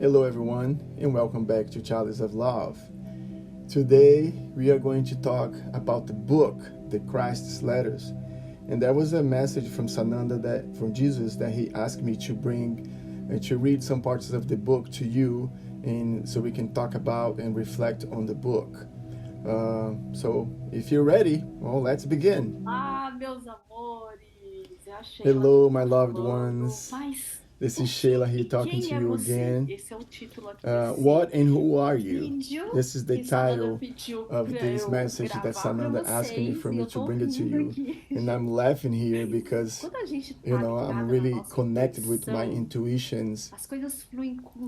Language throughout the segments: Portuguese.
Hello, everyone, and welcome back to Chalice of Love. Today, we are going to talk about the book, the Christ's Letters. And there was a message from Sananda, from Jesus, that he asked me to bring and to read some parts of the book to you, and so we can talk about and reflect on the book. So, if you're ready, well, let's begin. Meus amores, é a Sheyla Hello, my loved falando. ones. Mas This o is que Sheyla here e talking quem to é you você? again. Esse é o título aqui desse What and who are you? vídeo This is the que Sananda title pediu of pra this eu message that gravar pra Sananda asked me vocês for e me eu to tô bring it to rindo you. aqui. And I'm laughing here because, Quando a gente tá I'm ligada na really nossa connected with my intuição, intuitions, as coisas fluem com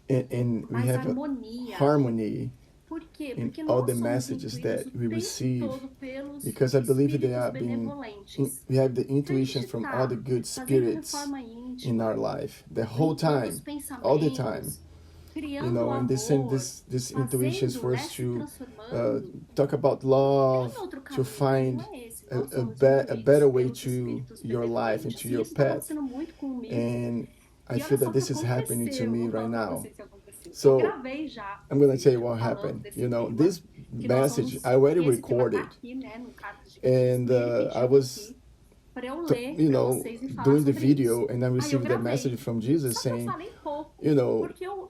and we mais have a harmonia. harmony Por quê? in Porque all nós the somos messages intuídos that o we tempo receive, todo pelos because I believe they espíritos are benevolentes. we have the Então a intuition gente from all the tá good fazendo spirits reforma in íntima, our life, the whole limpando os time, all the time. pensamentos, criando And they send amor, this intuitions fazendo, for né, us se to transformando. talk about Não love, tem outro to caminho, find não é esse. a, Nós a, somos be a intuídos better way pelos to espíritos your life and benevolentes. to E your isso tá path. acontecendo muito comigo. And I E feel olha that só o this que is happening to aconteceu. me Vou falar right pra now. vocês o que aconteceu. Eu So gravei já I'm going to tell you vídeo what falando happened. desse You know, tema, this que nós message vamos, I already esse tema tá recorded, aqui, né, no Cartas de and Ele I pediu was aqui pra eu ler pra vocês e falar doing the sobre video, isso. and I Aí eu received that gravei. message from Jesus Só que eu saying, falei pouco, porque eu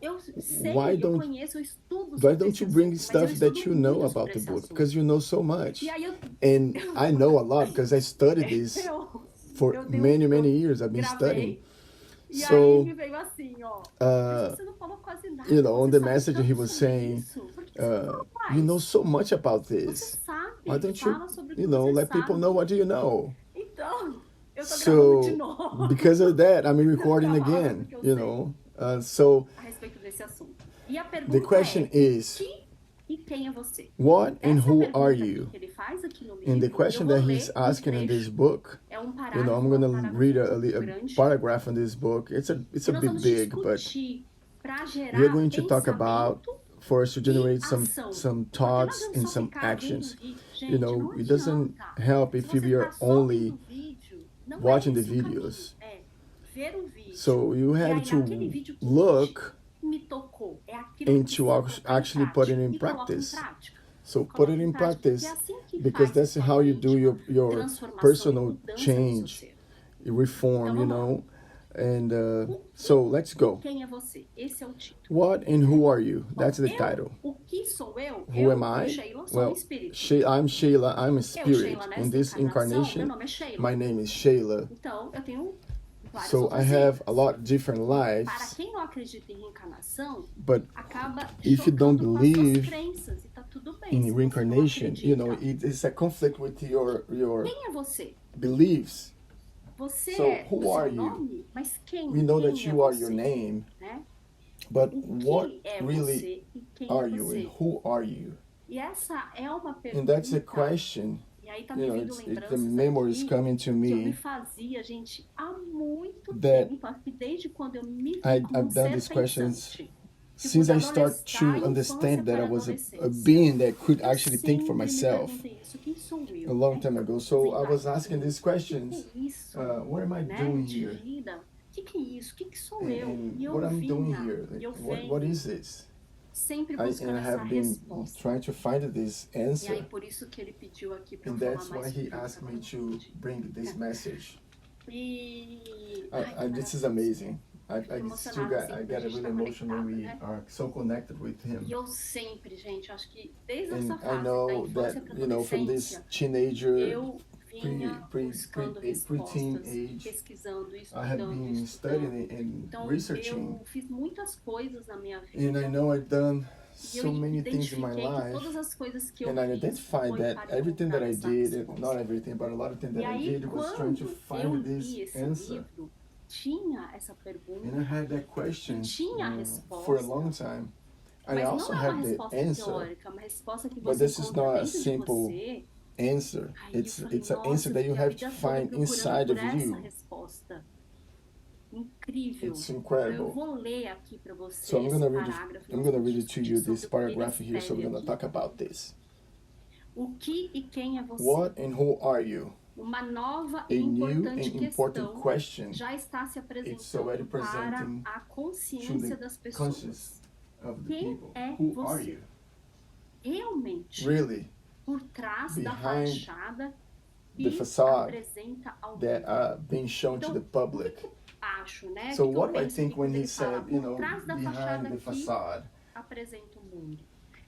why sei, eu conheço, eu estudo why sobre don't esse you bring assunto, mas eu stuff that estudo you know muito about sobre the esse book? assunto. Because you know so much. E aí And I know a lot because I studied this for eu many years. I've been studying. gravei. E So, aí me veio assim, ó. Mas você não falou quase nada. on Você the sabe message tanto he was sobre saying, isso. Por que você não faz? you know so much about Você this. sabe, Why don't fala you, sobre o que você let sabe. people know what do you know? Então, eu tô gravando de So, novo. because of that, I'm recording Pra falar again, sobre o que eu sei So, a respeito desse assunto. E a pergunta the question is, que e quem é você? what and Essa who pergunta are que you? ele faz aqui no livro, And the eu question vou that ler he's asking in this trecho. book, É um I'm parágrafo, going to parágrafo read muito a grande. paragraph in this book. It's a E nós bit vamos big, but discutir pra gerar we are going to talk about pensamento for us to generate e some ação. thoughts Porque não and adianta só some ficar vendo actions. vídeo. Gente, não It doesn't adianta. help Se if você we are tá só only vendo vídeo, não é watching the esse o caminho. videos. É ver o vídeo. So you E have aí, to naquele vídeo que look me tocou, é aquilo and que to você actually put it in e coloca em practice. prática. So put Coloca it em in prática, practice, porque é assim que because faz that's reforma how you do íntima, your transformação e personal mudança no seu change, ser. reform, Então, vamos lá. And so let's go. Quem é você? Esse é o título. What and who are you? That's the title. O que sou eu? Who am I? Sheyla, sou um espírito. I'm Sheyla. I'm a spirit. Sheyla, In this meu incarnation, nome é Sheyla. my name is Sheyla. Então, eu tenho várias So outras I have vidas. a lot of different Para lives. quem não acredita em reencarnação, But acaba if you don't chocando com as suas believe crenças. E tá tudo bem. se in você não reincarnation, acredita. it is a conflict with your Quem é você? beliefs. Você So, é who o seu are you? nome? Mas quem? We know quem that é you are você? your name, Né? but O what que é really você e quem are é you você? and who are you? E essa é uma And pergunta. that's a question. E aí tá me vindo The lembranças memories aqui coming to que eu me me. fazia, gente, há muito That tempo. Acho que desde quando eu me vi I've como um done ser these questions pensante. since da I start to da understand that I was a infância para being that could Eu actually think for sempre me myself perguntei isso, quem sou eu, a long né? time ago. So I was Desencarno. asking these O questions. que é isso, What am I né, doing de here? vida? O que é isso? O que sou eu? And E eu what I'm doing vinha, here? e eu What venho is this? sempre And buscando I essa have been resposta. trying to find this E aí, answer. por isso que ele pediu aqui para eu And falar that's why mais he sobre asked me isso. to bring this message. E... Ai, que This is maravilha. amazing. I still emocionada, I assim, get a gente really tá emotional when we conectada, né? are so connected with him. E eu sempre, gente, acho que desde And essa I fase da know infância that, para from this adolescência, teenager, eu vinha buscando preteen respostas, age, pesquisando, I have estudando, been estudando. studying and Então, researching. eu fiz muitas coisas na minha And vida. I know I've done E eu so many things in my identifiquei que life. todas as coisas que eu And I fiz identified foi that para everything that I encontrar essa did, resposta. not everything, but a lot of things E that I aí, did was trying quando to eu find li this esse answer. livro, tinha essa pergunta, And I had that question tinha a resposta, for a long time. I mas also não é uma have the resposta answer, teórica, é uma resposta que but você this is encontra not a dentro de simple você. answer. Aí eu falei, It's an nossa, answer that you fiquei a have to vida toda find procurando inside por of essa you. resposta. Incrível. It's Eu incredible. vou ler aqui para você So I'm esse gonna read parágrafo. I'm nós gonna vamos read it to you, discutir this sobre o que paragraph ele here, so we're escreve gonna aqui. talk about this. O que e quem é você? What and who are you? Uma nova a e new importante and important questão question. já está se It's already apresentando para presenting a to consciência the das conscience pessoas. of the Quem people. é Who are você? you? Realmente, Really, por trás da behind fachada the que facade apresenta ao that mundo. are being shown to Então, the o que public. que eu acho, né? So O que eu what do I penso think aqui when quando he ele fala said, por trás da behind fachada the que facade? apresenta o mundo?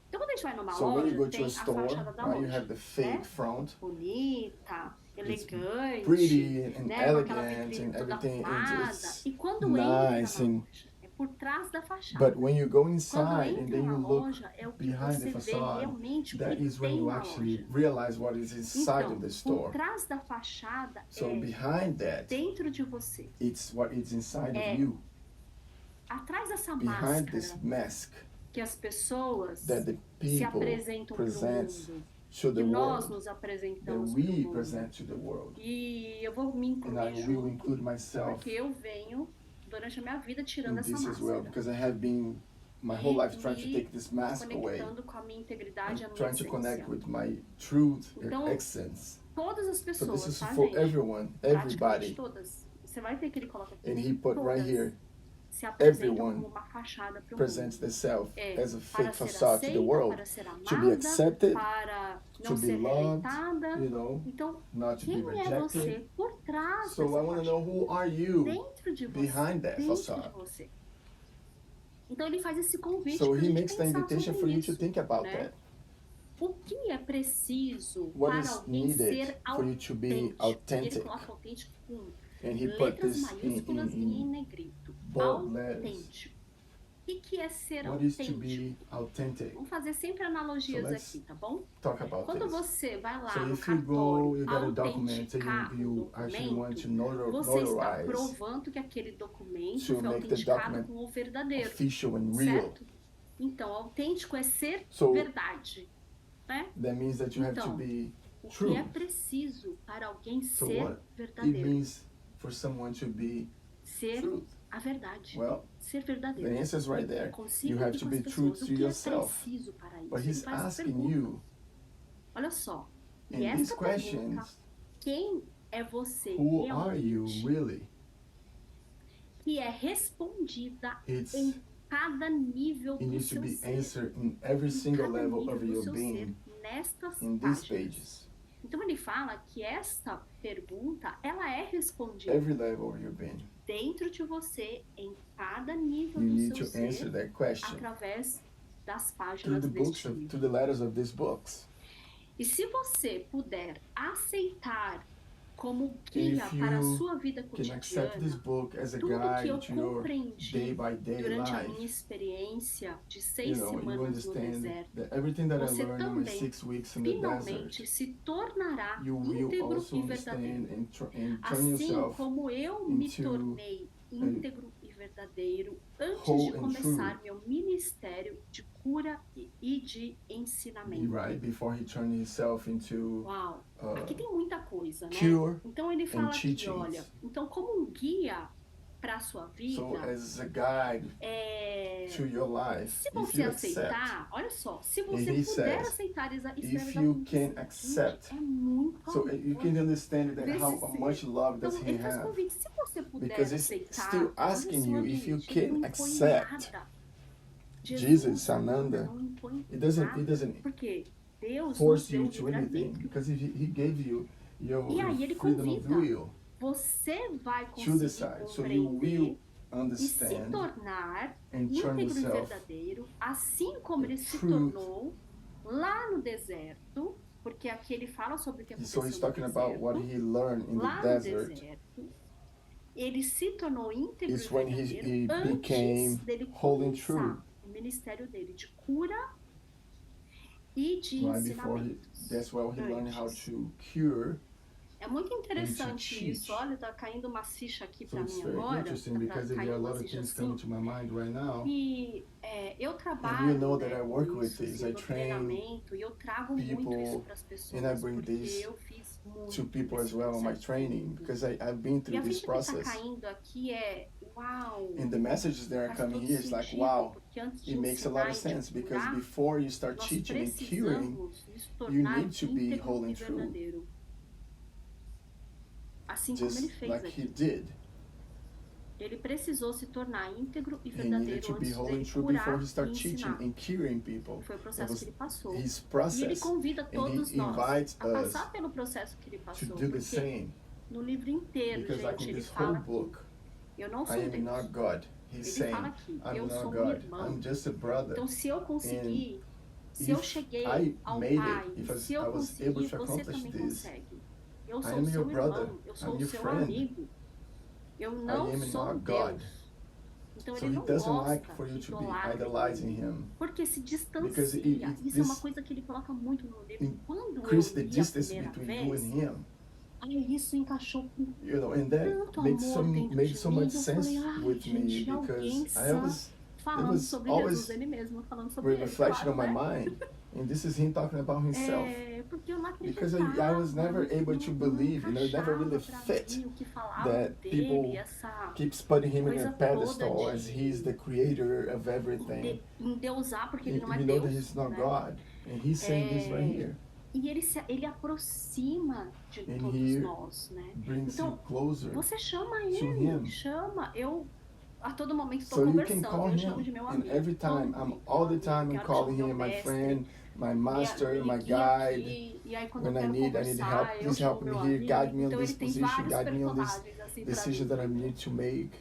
Então, quando a gente vai numa So when you loja, go to a tem a store, fachada da right, you loja, have the fake né? front. Bonita, It's elegante, pretty and né? Com aquela elegant vitrine and toda everything. arrumada. It's E quando nice entra na and loja, é por trás da fachada. but when you go Quando inside and entra then na you look loja, é o que behind the você vê facade, realmente o that que is when tem you na actually loja. realize what is inside Então, of the por store. trás da fachada So é behind that, dentro de você. it's what is inside É of you. atrás dessa Behind this máscara mask que as pessoas that the se people apresentam para o presents mundo, to que the nós world, nos that apresentamos para o we mundo. present to the world. E eu vou me And incluir I will junto, include myself porque eu venho durante a minha vida tirando in essa this as well, máscara. because I have been my whole life trying to take this mask away Conectando com a minha integridade e a and minha trying to connect essência. with my truth Então, and essence. todas as So pessoas, this is tá, for gente? everyone, Praticamente everybody. todas. Você vai ver que ele coloca aqui. And he put Todas right here, se apresentam everyone como uma fachada para o presents mundo. themselves as a Para fake ser facade to the aceita, world, para ser to be amada, accepted, para to não be ser loved, rejeitada. Então, not to be quem é rejected. você por trás So I dessa want to know, fachada? who are you Dentro de você. behind that Dentro facade? de você. Então, ele faz esse convite So para a he gente makes the pensar invitation for sobre you isso, to think about né? that. O que é preciso What para is alguém needed ser for you to be autêntico? E ele authentic? coloca autêntico com And he put letras this maiúsculas e em in negrito. bold letters. Autêntico. O que é ser What is to autêntico? be authentic? Vamos fazer sempre analogias So let's aqui, tá bom? Talk about Quando this. você vai lá So no if you go, cartório you get a document and autenticar you actually want to documento, você está notarize, provando que aquele documento to foi make the autenticado document com o verdadeiro, official and real. certo? Então, autêntico é ser So verdade, né? that means that you have to Então, be o que true. é preciso para alguém So ser what it verdadeiro? means for someone to be Ser truth. a verdade. Well, Ser the verdadeiro. answer is right there. Consigo You have aqui to com be as true pessoas. to O que é yourself. preciso para isso? But Ele he's faz essa asking pergunta. you Olha só. E in these essa pergunta, questions, quem é você who are you realmente? really? Que é respondida It's em cada nível It do needs to seu be ser. answered in every Em single cada level nível of do your seu being ser, nestas in these páginas. pages. Então ele fala que esta pergunta, ela é respondida Every level of your being. dentro de você, em cada nível You do need seu to answer ser, that question através das through páginas the books, deste livro. through the letters of these books. E se você puder aceitar como guia If para a you sua vida can accept this cotidiana, book as a tudo que eu guide to your compreendi day-by-day durante a minha life, experiência de you 6 know, you semanas no understand deserto, that everything that I você learned in my também 6 weeks in the finalmente desert, se tornará you will íntegro also e understand verdadeiro. and turn Assim yourself como eu me into tornei íntegro e verdadeiro antes whole de and começar meu ministério de cura e de ensinamento. right before he turned himself into Uau, aqui tem muita coisa, né? cure Então ele fala aqui, teachings. olha, então como um guia para a sua vida, so as a guide to your life, se if você you accept, aceitar, olha só, se você he puder says, aceitar, isso deve if dar you muito can certo. accept, Gente, é muito so you can understand that how Desse much love Então, does he ele faz have, convite, se você puder because he's aceitar, still olha asking só, you if you gente, ele can não impõe accept. nada. Jesus, Sananda, não impõe he nada, doesn't porque Deus nos force deu you to anything, livre-arbítrio. because he gave you your E aí ele freedom of convida, will você vai to conseguir decide, so you compreender will e se understand tornar and turn íntegro e yourself verdadeiro, assim como ele se truth. tornou lá no deserto, porque aqui ele fala sobre o que So aconteceu he's no talking about what deserto. he learned in Lá the no desert. deserto, ele se tornou íntegro Is e when verdadeiro he antes became dele whole and true. começar o ministério dele de cura e de Right before ensinamentos. that's where he learned how Antes. to cure. É muito interessante teach. isso. Olha, tá caindo uma ficha aqui So para it's mim very agora. interesting Tá because there are a caindo lot uma of ficha things assim. coming to my mind right now. E eu And trabalho, you know né, that I work com with isso, this. assim, I no train treinamento, e eu trago muito people, isso para as pessoas, and I bring porque this eu fiz muito to people desse as well in my processo training todo. because I've been E through a this ficha que está process. caindo aqui é, uau, And the messages that are faz coming todo here is like, sentido, wow, porque antes de it makes a lot of ensinar e de sense because curar, before you start nós teaching and curing, precisamos nos you tornar need to be íntegro whole e and true. verdadeiro. assim como ele just fez like he aqui. did. Ele precisou se tornar íntegro e He needed verdadeiro to be antes holy and de true before curar he e started teaching ensinar. and curing people. Foi o That processo was que ele passou. his E ele process. convida And todos he nós invites a us passar pelo processo que ele to passou. do the Porque same. no livro inteiro, Because like gente, in ele this whole fala aqui, book, eu não I sou am Deus. not God. He's Ele fala saying, aqui, I'm eu not sou um God. irmão. I'm just a brother. Então, se eu conseguir, se If eu cheguei I ao made Pai, it, if se I eu was able conseguir, to você accomplish também this, consegue. Eu I sou am o seu your brother. irmão, eu sou I'm o your seu friend. amigo. Eu I não am sou not Deus. God. Então So ele he não doesn't gosta like for you que to be idolatrem idolizing ele. him. Porque se Because distancia. Isso é uma this coisa que ele coloca muito no livro. Quando eu increase the li a distance primeira between you and vez, him. aí isso encaixou com You know, and that tanto made amor dentro made de so mim. much Eu sense falei, ai, with me gente, alguém because I sã was it falando was sobre always Jesus, ele mesmo falando sobre a ele, reflection claro, on my né? mind, and this is him talking about himself. Porque eu não Because acreditava, I was never able to believe, you know, it never really encaixava pra fit mim o que falavam that dele, people essa keeps putting him in coisa a toda pedestal as he's the creator of everything. endeusar, porque ele não é We know Deus, that he's not né? God, and he's saying this right here. E ele aproxima de And todos he nós, né? brings Então, you closer. você chama to ele, him. chama. Eu a todo momento estou So you can conversando, call eu chamo de him, meu and amigo. every time, all the time I'm calling him my friend, my master, my guide. E aí quando When eu I quero need conversar, help, eu please chamo help me meu here, amigo. guide me on Então this ele tem position, vários guide me on this personagens assim pra decision mim. that I need to make.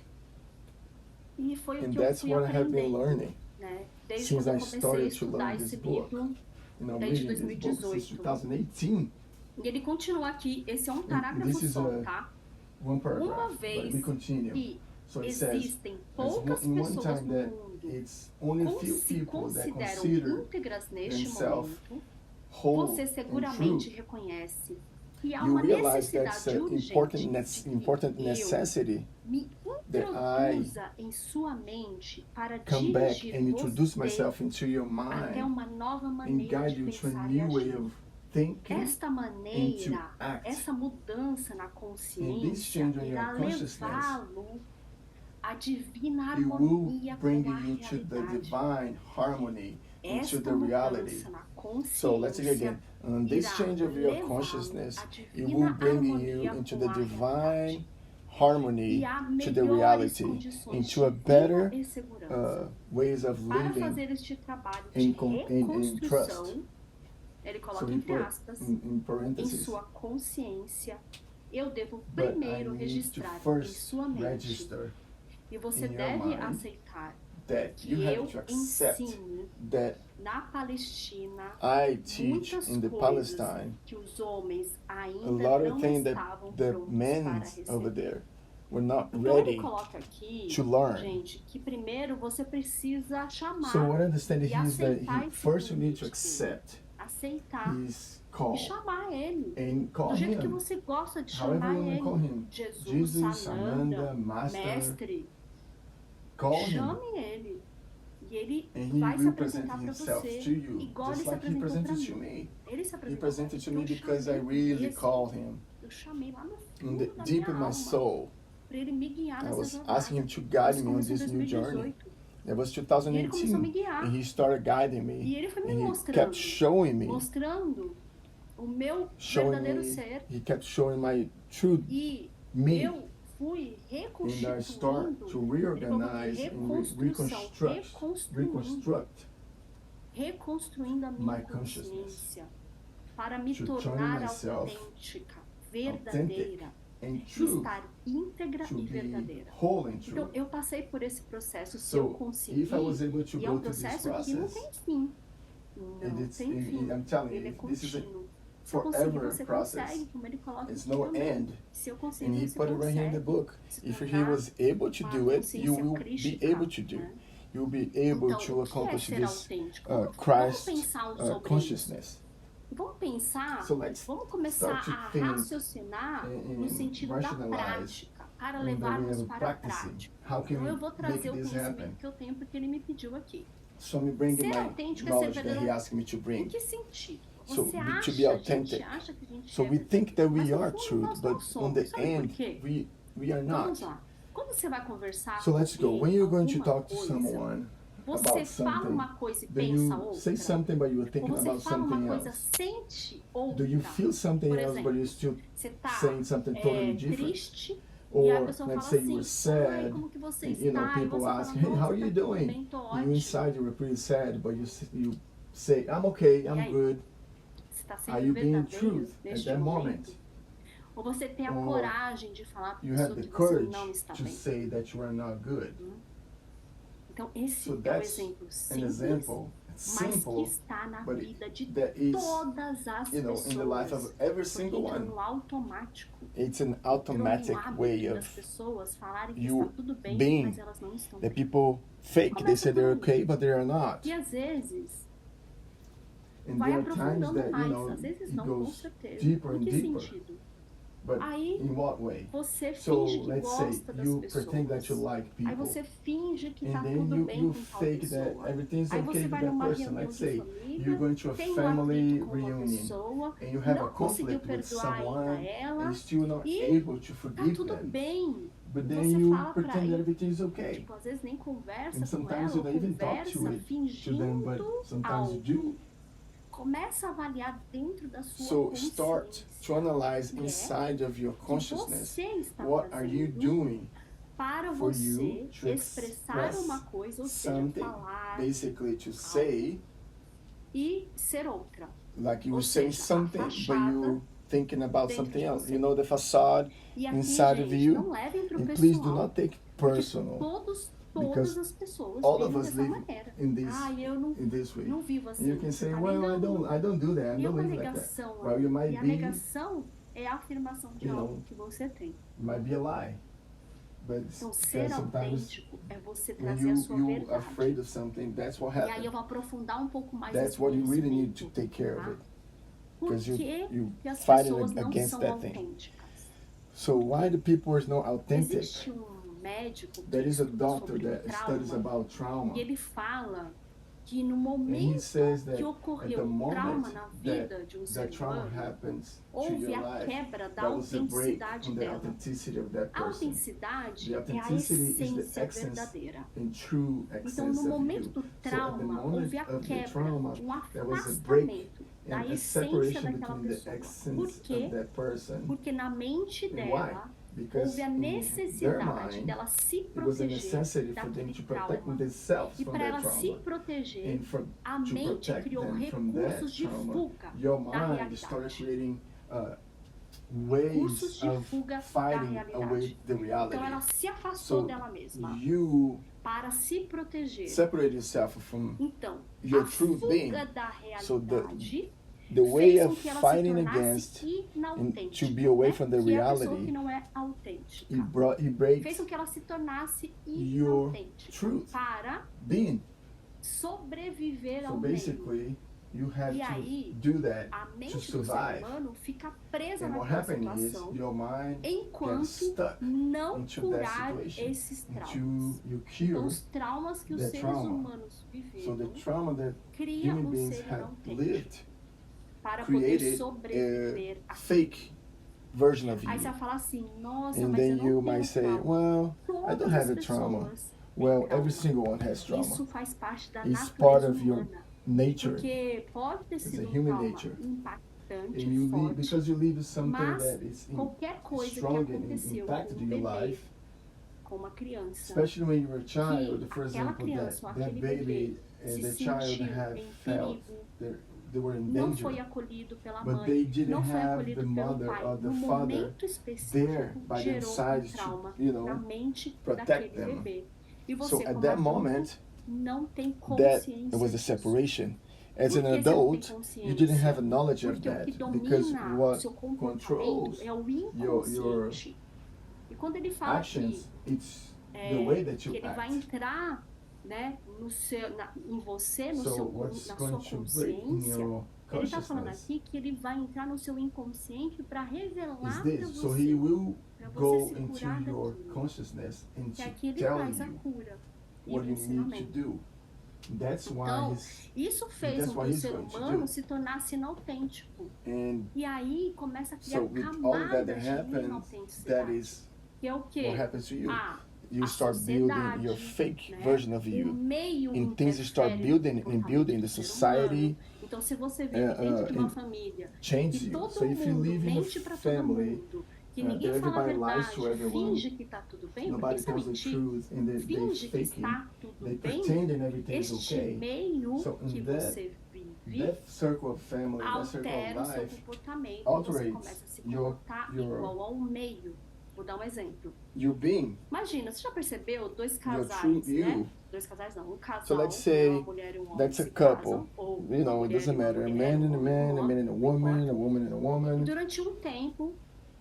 E foi o And que eu that's fui what I have been aprendendo, learning né? Desde since quando eu I comecei a started to estudar learn esse this book. livro, You know, desde reading this book since 2018. 2018. E ele continua aqui, esse é um parágrafo this is só, a- tá? One Uma paragraph, but vez we continue. que So it says, existem poucas in one pessoas time no that mundo it's only a few se people that consideram consider íntegras neste themselves momento, whole você and seguramente true. reconhece que há You uma realize that's necessidade an urgente important de que eu necessity me that I introduza em sua mente para come back dirigir and introduce você myself into your até mind uma nova and maneira guide de you to a pensar e new way agir. of thinking. Esta maneira, act. essa mudança na And this consciência change in irá your consciousness, levá-lo à divina it will harmonia bring com a you to the realidade. divine harmony, into Esta the reality. mudança na So let's say consciência again, on this irá change of your levá-lo consciousness, à it divina will bring you harmonia into com the a divine realidade harmony, e a to the melhores reality, condições into a de better vida e segurança. ways of Para living. fazer este trabalho de in reconstrução, trust. ele So coloca we entre put aspas, in em parentheses, sua consciência, eu devo but I primeiro need to registrar em first sua mente. register E você in your deve mind aceitar that que you eu have to accept ensine that na Palestina I teach muitas in the coisas Palestine que os homens a ainda lot não of things that estavam the prontos men para over receber. there were not Então ele ready coloca aqui, to learn. gente, que primeiro você precisa chamar So what I understand e here is that aceitar esse first you need to convite, accept aceitar his call e chamar ele and call do jeito que him você gosta de however chamar you want to call ele. him. Jesus, Jesus, Sananda, Sananda, Master, Mestre, call him. chame ele. E ele And he vai se will present apresentar para himself você, to you, igual just ele se like he apresentou para presented to mim. me. Ele se He apresentou presented to pra mim. me because I really called him Eu chamei lá no in fundo the da deep minha in my alma soul. para ele me guiar I nessa was jornada. asking him to guide Isso me on começou em this new journey. 2018. It was E ele começou a me 2018, guiar. and he started guiding me, E ele foi me and he mostrando, kept showing me, mostrando o meu showing verdadeiro me, ser. he kept showing my true E me. eu fui And I start reconstituindo, to ele colocou reorganize aqui, and reconstruct reconstruindo a my minha consciousness, consciência para me to turn tornar myself autêntica, verdadeira, and true, estar íntegra to e be verdadeira. whole and Então, true. eu passei por esse processo, se eu So conseguir, if I was able to e é go um to this processo que não process, tem fim. and Não it's, tem fim. I'm telling Ele é you, this is a contínuo. Se eu conseguir, forever você process. consegue, como ele coloca It's aqui no também. end. Se eu And conseguir, he você put it right here in the consegue. book. Se If he tornar was able to uma do it, consciência you will be crística, able to do. né? You will be able Então, to o que é accomplish ser this autêntico? Vamos Christ pensar sobre isso. consciousness. Vamos pensar, So let's vamos começar start to a think raciocinar no and sentido da rationalize prática, para in the way levarmos of para a practicing. prática. How can Então eu vou we trazer make o this conhecimento happen? que eu tenho porque ele me pediu aqui. So I'm bringing Ser my autêntico é ser knowledge that he verdadeiro. asked me to Em bring. que sentido? So, Você to acha, be a gente authentic. acha que a gente So é we think that mas we no are fundo truth, nós não but on the somos. Sabe por end, quê? we are Então, not. vamos lá. Quando você vai conversar So let's go. com When you're going to alguma talk to coisa, someone Você about fala something, uma coisa e do pensa you say outra? something but you were Ou thinking você about fala uma something coisa, else? sente Do you outra? feel something Por else but you're exemplo, still você tá saying something totally different? triste e a Or pessoa let's fala say you assim, were oi, sad, como que você and you know está? E people você ask, fala, hey, how nossa, are you tá tudo doing? bem, tô You ótimo. inside you were pretty sad, but you say, I'm okay, E I'm aí? good. Você está Are sendo you being verdadeiro truth at neste that momento? moment? Ou você tem a Or coragem de falar para a You have pessoa the que você courage não está to bem? say that you are not good. Então, esse So é um that's exemplo an simples, example. It's mas que simple, está na but vida de that is, todas as in the life of pessoas. every Porque single entra one. no automático. It's an Entrou no automatic way hábito das of pessoas falarem que you está tudo bem, being. mas elas não estão The bem. people fake, they Começa say por they're aí. okay, but they are not. E às vezes, And vai there are times aprofundando that, mais. you know, Às vezes it não, com goes certeza. deeper Em and que deeper. sentido? But Aí in what way? você So finge que let's say gosta das you pretend that you pessoas. like Aí people. você finge que And tá then tudo bem you com tal fake that pessoa. everything's Aí okay você with vai that numa person. reunião Let's de say you're família, going to a tem um family atrito com uma reunion pessoa, and you have a não conseguiu conflict with perdoar ainda someone ela and still not e able to tá forgive tudo them. bem. But E then você you fala pra pretend that ele, everything's okay. tipo, às vezes nem conversa And com sometimes ela, you ou don't even talk to conversa them, but fingindo sometimes you algo. do. Começa a avaliar dentro da sua So start consciência to analyze o que é inside of your que consciousness. você está What are you fazendo doing para for você you to expressar express uma coisa, ou seja, something, falar basically to say, e ser outra. like you Ou were saying seja, a something, but fachada you're thinking about dentro something de else. você. You know, the facade E aqui, inside of gente, you. não levem para o And please do pessoal, not take porque personal, todas because as pessoas all of vivem us dessa live maneira. in this Eu não, in this way. não vivo And assim. you can Você say, tá well, negando. I don't do that. I E é don't uma live like that. negação. Well, you might E a be, negação é a afirmação de you know, algo que você tem. might be a lie. But Então, ser sometimes autêntico é você when trazer a sua you're verdade. afraid of something, that's what E aí happens. eu vou aprofundar um pouco mais That's esse what you really need to conhecimento, take care of tá? it. Por Because que you que as fighting pessoas não against são that thing. autênticas? So why the people are not authentic? Existe médico que There is a estuda doctor sobre that studies trauma about trauma. e ele fala que no And he momento says that que at ocorreu the trauma moment na vida de ser that trauma humano, happens to houve your a life, quebra da there was a break autenticidade in the dela. authenticity of that A person. autenticidade The é a authenticity is the essência essence verdadeira. and true Então, essence no of momento you. do So at the trauma, moment houve a of the quebra, trauma, there was a break afastamento da and a essência separation daquela between the pessoa. Por essence quê? of that person. Porque na mente And why? dela Because houve a in their necessidade mind, dela se it was a proteger necessity for them daquele to protect trauma. themselves E from para that ela se trauma. proteger, And a to mente protect criou them from that recursos de trauma, fuga your da mind started realidade. creating Recursos ways de of fuga da fighting realidade. away the reality. Então ela se afastou So dela mesma you para se proteger. separate yourself from Então, your a true fuga being. da So realidade the way fez com of que ela fighting se against tornasse and inautêntica, to be away né? from the Que é a pessoa reality, que não é autêntica. he Fez breaks com que ela se tornasse your inautêntica truth para being. sobreviver So ao meio. basically, you have E aí, to do that a to mente do ser survive. humano fica presa And what naquela happens is situação your mind gets enquanto stuck não into curar that situation. esses traumas. Until you Então, cure os traumas que os that seres trauma. humanos So viveram the trauma that cria human um beings ser have inautêntico lived para poder created sobreviver a a fake version of Aí você you. vai falar assim, nossa, And mas then eu não you tenho might say, trauma. well, I Todas don't have as a trauma. pessoas têm Well, trauma. every single one has trauma. Isso faz parte da It's part natureza of your humana. nature. Porque pode ter It's sido a um human trauma nature. impactante, And you live, forte, because you live something mas that is qualquer coisa que strong and aconteceu com impacted um in your bebê, life, com uma criança, especially when you were a child, for aquela example, criança ou that aquele baby bebê and se the child sentiu have em felt perigo, they were in não foi danger, acolhido pela but mãe, they didn't não foi have acolhido the pelo mother pai. or the No father momento there específico, by their gerou um sides trauma to, you know, na mente protect daquele them. bebê. E So você, at como that adulto, moment, não tem that consciência it was a disso. separation. As Por an que você não tem adult, you didn't consciência? have a knowledge of Porque o que that, because domina o what seu comportamento controls é o your inconsciente. E quando ele fala actions, que, it's the way that que you ele vai act. entrar, né, em você, So na what's sua going to break in consciência, your ele está falando consciousness aqui que ele vai entrar no seu inconsciente para is revelar para this. So você, he will para go você se into curar your daquilo. consciousness and Que to aqui ele tell traz a you cura e what o you need to ensinamento. do. That's why Então, he's, isso fez that's com what que o he's ser going to humano do. se tornasse inautêntico. And E aí começa a criar so with all that camadas de happens, that inautenticidade. is Que é o quê? what happens to you. you a start building sociedade, your fake né? version of O you, meio and things you start interfere building no and comportamento building, the do ser society humano. Então, se você vive dentro de uma família changes que you. todo So if you mundo live in a mente para todo family mundo, que ninguém that fala a everybody lies to verdade, everyone, finge que tá tudo bem, porque nobody isso é tells the mentir, truth, and they finge que faking, está tudo they bem, pretending everything's este okay. meio So que in você vive that circle of family, that circle altera o of seu life, comportamento e você alterates começa a se your- comportar your- igual ao meio. Vou dar um exemplo. your being. Imagina, você já percebeu dois Your casais, true né? you. Dois casais não, um casal, So let's say uma mulher e um homem that's a se couple. casam, ou You uma know, it mulher doesn't e uma matter. A mulher, man and a um homem e man, um a man homem, and a não woman, importa. a woman and a E woman. durante um tempo,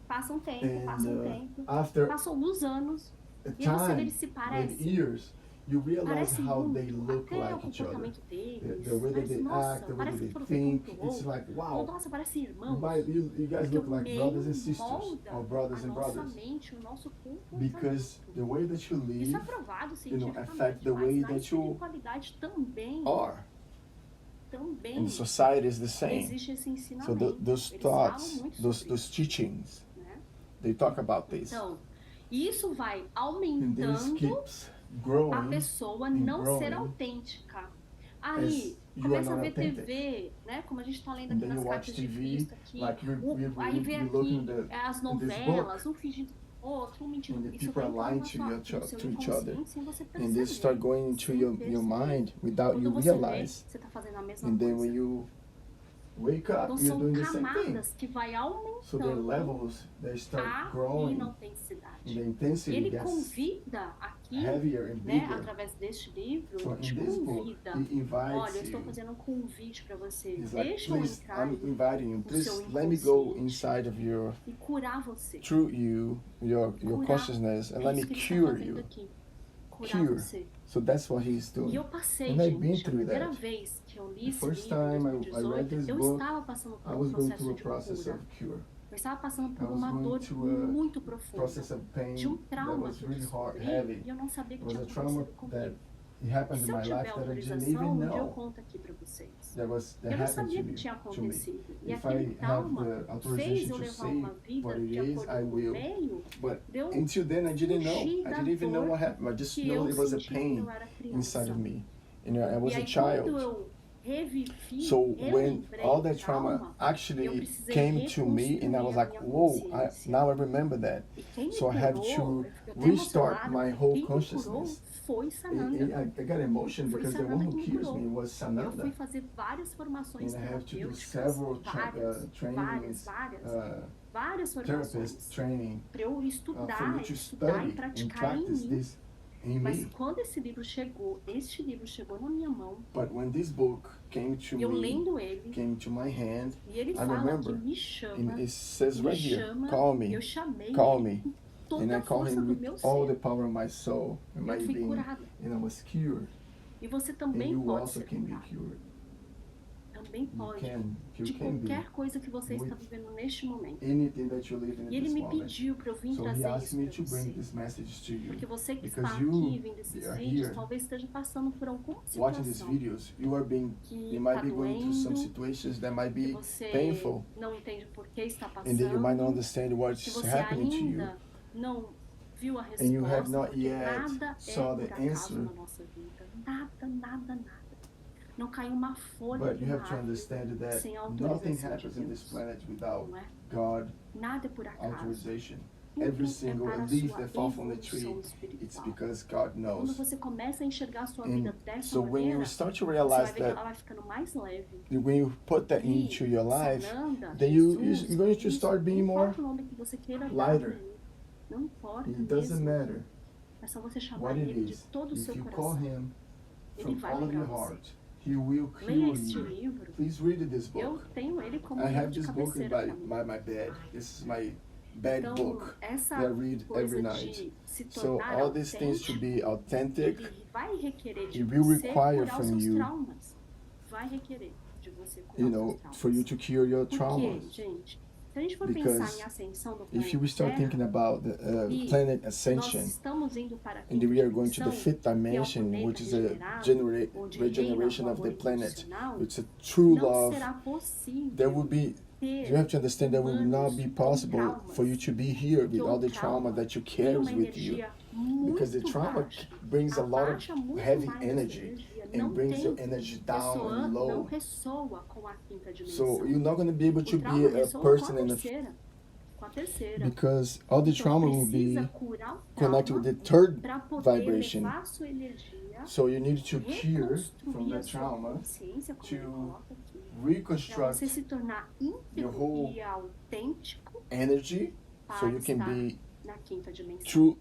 passa um tempo, And passa um tempo, after passam alguns anos, a e aí você vê, time, eles se maybe parecem. years, you realize Parecem how muito, they look até like o each other. comportamento deles, The way that parece, they nossa, act, the way parece that que foram they think, feitos um pro it's outro. like, Ou, wow. nossa, parecem irmãos. You guys Porque look o like meio brothers and sisters, molda or brothers a and nossa brothers. mente, o nosso Because comportamento. the way that you Isso live é provado you know, cientificamente, affect the mas way na that you espiritualidade também, are. também And the society is the same. existe esse So ensinamento. those Eles falam thoughts, muito those sobre isso, teachings, né? they talk about this. Então, isso vai And this aumentando keeps a growing pessoa and não ser growing autêntica. Aí, you começa a are ver not authentic. TV, né? Como a gente tá lendo And aqui then nas you watch cartas de TV, Cristo aqui. like Aí vem you look aqui in as in this novelas, book, um fingindo outro, um mentindo. and the Isso people vai are entrando lying na to sua, each no seu to each other. inconsciente sem você And perceber. this start going into sem your perceber. mind without Quando you você vê, realize. você tá fazendo a mesma And then coisa. when you wake up, Então you're são doing the same thing. camadas que vai So there are aumentando levels that start a growing, and inautenticidade. the intensity Ele gets convida aqui, heavier and né, bigger. através deste livro, So te in this book, convida. he invites Olha, eu estou you. fazendo um convite para você. He's like, Deixa eu please, entrar I'm inviting you. no Please seu let me go inconsciente inside of your e curar você. true you, your Curar. consciousness, and É let me isso que ele está cure fazendo you. aqui. Curar Cure. você. So that's what he's E doing. eu passei, And I've been gente, a through primeira that. vez que eu li The esse first livro, em time I read 2018, this eu book, estava passando por I um was going through processo a de process cura. of cure. Eu estava passando I por was uma going dor through a muito profunda, process of pain de um that trauma was que eu really hard, descobri heavy. e eu não sabia que It was tinha a trauma acontecido that comigo. it happened in Se eu my tiver life that I didn't autorização, even um dia eu know conto aqui para vocês. that Eu não happened sabia to que me. tinha acontecido. E If aquele I have trauma the fez authorization eu to levar say uma vida what it de is, acordo I com o will. meio, But de eu until then, I didn't know. fugir I da didn't even know dor what happened. I just que know eu it was a sentia quando pain eu era inside criança. of me. You know, I was E a aí, quando child. eu revivi, So when relembrei all o that trauma trauma, eu actually precisei came to me, and I reconstruir was a like, minha whoa, consciência. now I remember that. E quem me So I have curou, to eu fiquei até restart emocionada, my porque whole quem me curou consciousness. foi Sananda. I got emotion Foi because the Sananda one who que me cures curou. me was Eu Sananda. fui fazer várias formações And I have to do terapêuticas, several várias, trainings, várias therapist formações, training para eu for estudar, you to estudar e study and praticar em practice mim. this in Mas me. quando este livro chegou na minha mão, But when this book came to eu me, lendo ele, came to my hand, e ele I fala remember, que me chama, and it says me right here, chama, call me, eu chamei call ele me. com toda And I a call força him do with meu all the ser. power of my soul and my Eu fui being, curada. and I was cured. E você And também you pode also ser can be curado. cured. Também pode. You De can be. qualquer coisa que você está with vivendo neste momento. Anything that you're living E in ele this me moment. pediu para eu vir So he trazer asked isso me para to bring você. this message to you. Porque você que Because está you aqui vendo esses are vídeos, here talvez esteja passando por alguma watching these situação videos, you que might está be going through some doendo, situations that might que be você painful, não entende por que está and then you might not passando, understand que what's você happening to you, ainda não viu a and you have resposta, not porque yet nada saw é the por acaso answer. na nossa vida. Nada, nada, nada. Não caiu uma folha But de you uma have to árvore understand that sem nothing autorização de happens in this Deus. planet without Não é? God Nada é por acaso. authorization. Tudo Every é single para a leaf sua that falls from the tree, evolução it's espiritual. because God Quando knows. você começa a enxergar a sua vida And dessa so when maneira, you start to você vai realize ver que ela that, vai ficando mais leve. when you put that E into your life, Sananda, then Jesus, you're going to Cristo, start being não more importa o nome que você queira dar lighter. para ele. Não importa It doesn't mesmo. matter É só você chamar what it ele de is. todo o If seu you call coração. him Ele from vai all of lembrar your você. heart, he will cure Leia este you. livro. Please read this Eu book. tenho ele como I livro have de this book in cabeceira para mim. my bed. This is my bed Então, book essa that I read coisa every night. de se So tornar all these things to be authentic, ele vai requerer de it will você require curar os from seus you, traumas. Vai requerer de você curar you os know, seus traumas. for you to cure your Por quê, traumas. gente? Se a gente for Because pensar em ascensão do If planeta you start Terra, thinking about the e planet nós ascension, estamos indo para a and we are going to the dimensão, fifth que é o dimension, planeta which is a regenerado, onde regeneration reina o of the amor planet, incondicional, it's a true não love. será possível There will be, ter you have to understand that will not be humanos com possible traumas. for you to be here with Porque all o the trauma trauma that you tem carry uma with you. energia Because the muito trauma baixa, brings a lot of abaixa muito heavy mais a sua energy energia, and não brings your tem, energy down and não low. ressoa com a quinta So dimensão. you're not going to be able O to be trauma a ressoa com person a in terceira, because all the Então, trauma will precisa be curar o connected with trauma the third para poder vibration. levar a sua energia, So you need to cure from reconstruir the a sua trauma consciência, como ele to coloca aqui, para reconstruct você se tornar your íntegro whole e autêntico energy so para you can estar be na quinta dimensão. true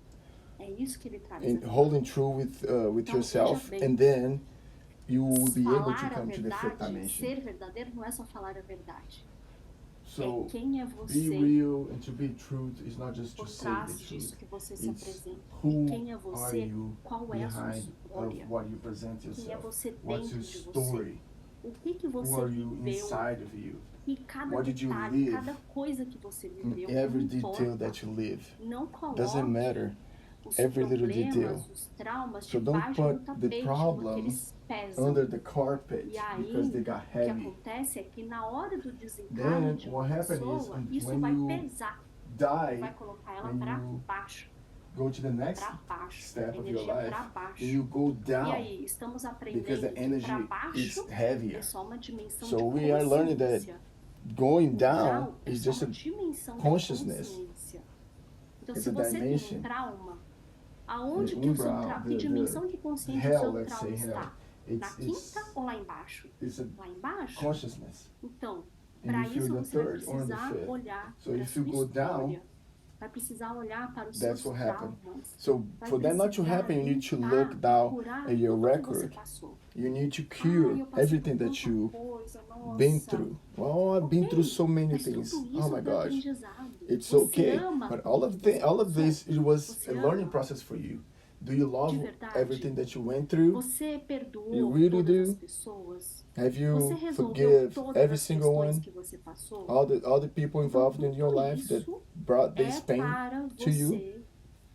É isso que ele traz and aqui. holding true with Então, yourself, veja bem, and then you will be able to falar a come to the fifth verdade, dimension. ser verdadeiro não é só falar a verdade. So quem é be você real and to be truth is not just to por say the trás disso truth. que você se It's apresenta. who Quem é are você? you Qual é a sua behind história? of what you present Quem é yourself? você What's dentro your de você? story? O que Who você are you viveu? inside of you? E cada What did you detalhe, live? cada coisa que você In viveu, every não detail importa. that you live. Não Doesn't coloque matter. os Every little detail. problemas, os traumas So don't debaixo do put the tapete, porque problems eles pesam. under the carpet E aí, because they got o que heavy. acontece é que na hora do desencarne Then de uma what happens pessoa, is isso when vai you pesar, die, vai colocar ela when para you baixo, go to the next para baixo, step of your energia life, para baixo. then you go E down aí, estamos because aprendendo the que para energy is baixo heavier. é só uma dimensão So de we are learning that consciência. going O down grau é is só just uma a dimensão de consciousness. consciência. Então, It's se a você tem dimension. um trauma, aonde The que o seu umbral, trauma, the que dimensão de consciência o hell, seu let's trauma say hell. está? Na quinta ou lá embaixo? It's a Lá embaixo? consciousness. Então, And para you feel isso the você vai third or the precisar fifth. olhar So para a if you sua go down, história, vai precisar olhar para os that's seus what happened. traumas, So vai for that not to precisar happen, you need to limpar look e down curar at your tudo que você record. passou. You need to Eu cure passei everything por that tanta you've coisa, nossa. been through. Well, I've been through so many Mas things. tudo Oh isso my foi gosh. aprendizado. It's Você okay. ama But tudo que você all of passou? this, it was Você a learning ama? process for you. Do you love De verdade? everything that you went through? Você perdoou You really todas as do? pessoas? Have Você you resolveu forgive todas every as single questões one? que você passou? All the people involved Então, in your tudo life that isso brought this é pain para to you? você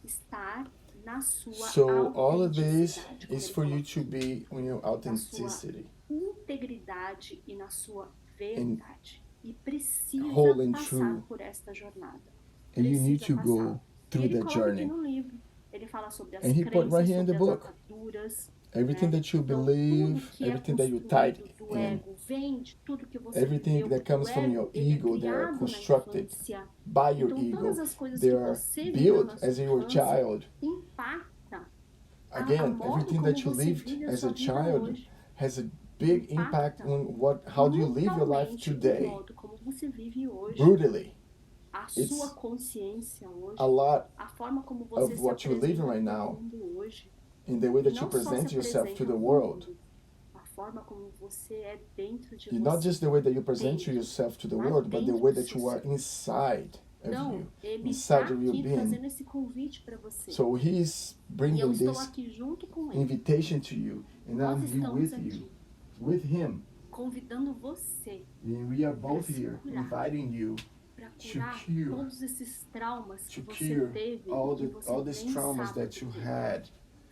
estar na sua So all of this autenticidade, como is ele for you coloca to aqui, be on your na sua authenticity. integridade e na sua verdade. E precisa whole and passar true. por esta jornada. And you need Precisa to go passar. E through ele that coloca aqui journey. no livro. Ele fala sobre as And he put crenças, right here in the sobre as book. ataduras, Everything né? that you Então, believe, tudo que é everything that you type construído do in, ego vem de tudo que você everything viveu, that porque comes o from ego, your ele é ego, they are criado na constructed infância. by your Então, todas ego. as coisas They que are você viveu built na sua as you were a infância child. impacta a Again, modo everything como that you você lived vive a as sua a vida child hoje. has a big impact on how do you live your life Brutalmente, o today. modo como você vive hoje, Brutally. a It's sua consciência hoje, a lot a forma como você of se what you're living apresenta right para o now mundo hoje, in the way e that you não só present se yourself to apresenta the ao world. mundo, a forma como você é dentro de It's not você. just the way that you present Dentro, yourself to the lá world, but the dentro way do that seu you are ser. inside of Então, you, ele está inside of your aqui being. fazendo esse convite para você. So he's E eu bringing estou this aqui junto com ele. invitation to you, and Nós I'm here estamos with you, aqui with him. convidando você And we are both se here, curar. inviting you para to curar cure, todos esses traumas que to você cure teve all e que the você all these nem traumas sabe that you que had,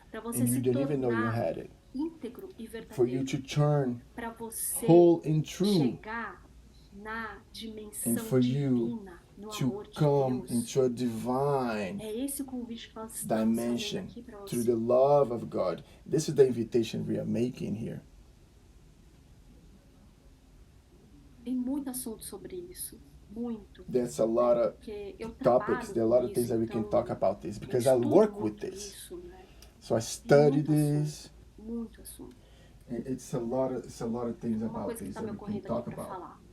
para você and se you didn't even know you tornar had it. íntegro e For you verdadeiro, to turn para você whole and true, chegar na and dimensão for you divina, no to amor de come Deus. into a divine É esse o convite que nós estamos fazendo dimension aqui para through você. the love of God. This is the invitation we are making here. Tem muito assunto sobre isso, muito. There's a lot of Porque eu topics, trabalho there are a lot com of things isso, that we can então talk about this eu because I estudo work with muito this. isso, né? So I study Muito this. Muito assunto. And it's a lot of things Uma about coisa que this está me that we can ocorrendo talk aqui para about. falar.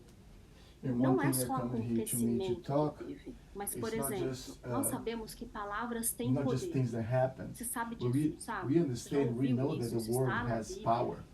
And Não one é thing that só comes here to me to acontecimento talk, que teve, mas, it's por not exemplo, just, nós sabemos que palavras têm not just poder. things that happen. Você sabe But disso, sabe? we Você já understand, we ouviu know that isso, the isso word está na has Bíblia. power.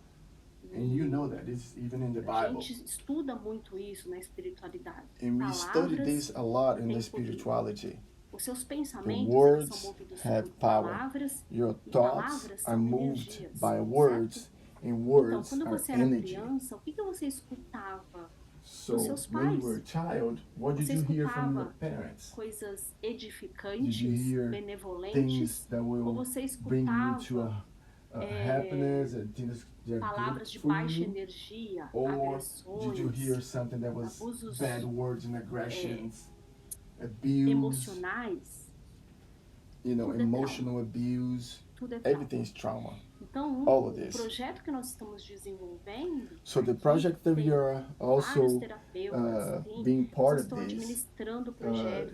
And you know that, it's even in the A Bible. gente estuda muito isso na espiritualidade. And we study this a lot in the têm poder. spirituality. Os seus pensamentos eles words são movidos have por power. palavras. Your E thoughts palavras are são moved energias, by certo? words, and Então, words quando are você era energy. criança, o que você escutava? So dos seus when you pais. were a child, what did Você you hear from your escutava parents? coisas Did edificantes, you hear benevolentes, things that ou will você bring you to escutava a happiness and things that are palavras good de for baixa you? energia, Or did you hear agressões, something that was abusos, bad words and aggressions, abuse? emocionais? Tudo é emotional abuse. Tudo é trauma. Everything is trauma. Então, All of o this. projeto que nós estamos desenvolvendo, So the aqui, project that tem we are vários also terapeutas, being pessoas part que of estão this, administrando o projeto.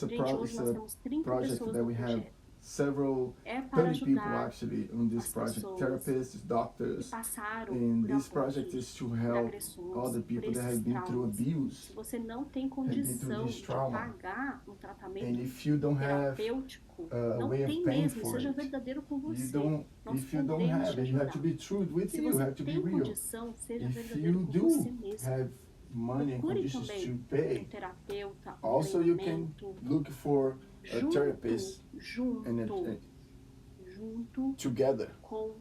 Gente, hoje nós temos 30 project pessoas that no we have projeto. several É para 30 people ajudar actually on this as project, pessoas therapists, que doctors, passaram and por this project abusos, is to por help agressões, all the por people that esses have been through traumas. abuse, Se você não tem have been through condição this de trauma, pagar um and tratamento if you don't have terapêutico, a não way of tem paying mesmo, for seja it, verdadeiro com you você. don't, Nós if you don't podemos have te it, you have to ajudar. be true with Se you, you você have to be tem real. condição, seja If verdadeiro you com do você mesmo. have money and Procure conditions também to um pay, terapeuta, um also you can treinamento, look for a therapist junto together. com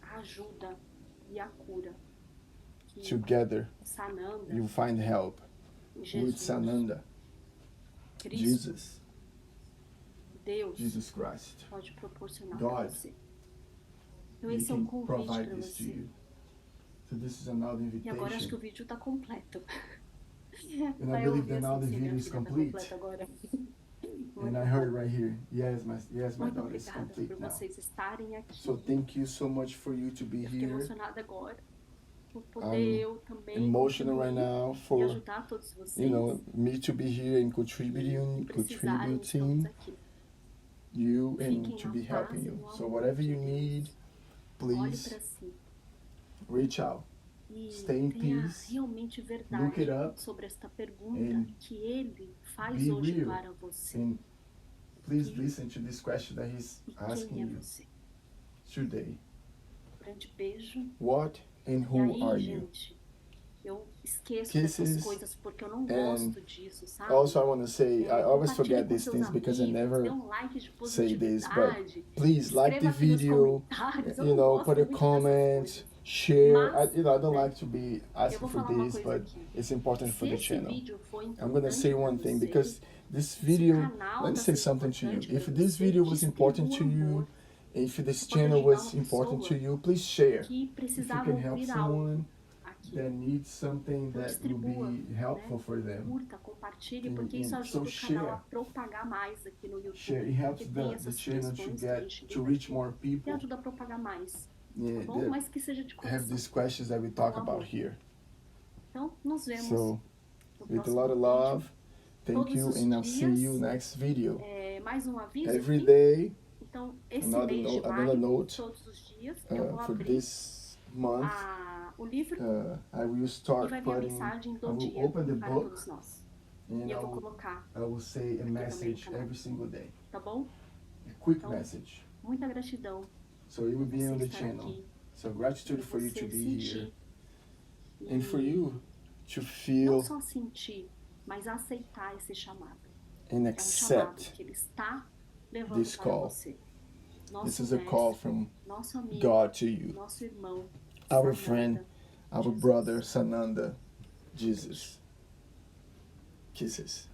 a ajuda e a cura. Que Together Sananda, you find help with Jesus, Sananda, Cristo, Jesus, Deus Jesus Christ. pode proporcionar God, para você. Então He esse é can um convite provide para this to você. you. So this is another E agora acho que invitation. o vídeo está completo. And I Vai believe ouvir that now assim, the sim, video minha is filha, tá complete. completa agora. And I heard right here, yes, my Muito daughter is obrigada complete por now. vocês estarem aqui. So thank you so much for you to be Eu fiquei here. emocionada agora por poder I'm eu também emotional right contribuir now e for, ajudar todos vocês. me to be here and Se contributing precisarem, estamos aqui. you and Fiquem to na be paz helping e you. no So amor whatever de you Deus. need, Olhe please para si reach out. e Stay in tenha peace. realmente Look it verdade up sobre esta pergunta and que ele faz be hoje real. para você. And please E- listen to this question that he's E asking quem é you você? today. Um grande beijo. What and E who are aí, you? gente, eu esqueço Kisses dessas coisas porque eu não gosto disso, sabe? Also, I want to say, I always Compartilhe forget com these seus things because I amigos, never dê um like de say this, but positividade, please like the escreva aqui nos video, comentários. Eu you não know, gosto put a muito dessas comment, coisas. share. Mas, I don't né, like to be eu asking vou for falar uma this, coisa but aqui. it's important for Se the esse channel. vídeo for I'm gonna importante say para one thing você, because this se o video, canal let me tá say sendo something to you. importante If para this você, video was distribua important to o you, amor. if this Você pode channel ajudar was uma important to pessoa you, please share. que If you precisava can help ouvir algo someone aqui. that needs something Então that will distribua, be helpful né? for them. Curta, compartilhe, And- porque isso and ajuda so o canal share. a propagar mais aqui no YouTube. Share. It helps Porque tem the essas channel to questões que a get gente to vê reach aqui more e people. ajuda a propagar mais, Yeah, tá bom? that Mas que seja de have coração. these questions that we talk Com about amor. here. Então, nos vemos So, no with a próximo lot of vídeo. love, thank Todos you, os and I'll see you dias. next video. Mais um aviso Every aqui. day, Então, esse another mês de another maio, note, todos os dias, eu vou for abrir this month, o livro I will e start vai vir a putting, mensagem I do will dia open the para book, todos nós. and E eu vou colocar, I will say a também no message canal. every single day. tá bom? A quick Então, message. Muita gratidão So it will por be você on the estar channel. aqui, So gratitude por for you você to be here. sentir. And for E you to não feel só sentir, mas aceitar esse chamado. and É um chamado accept que ele está levando this para call. você. This Nosso is a call mestre, from nosso amigo, God to you. nosso irmão, Our Sananda, friend, our Jesus. brother, Sananda, Jesus. Kisses.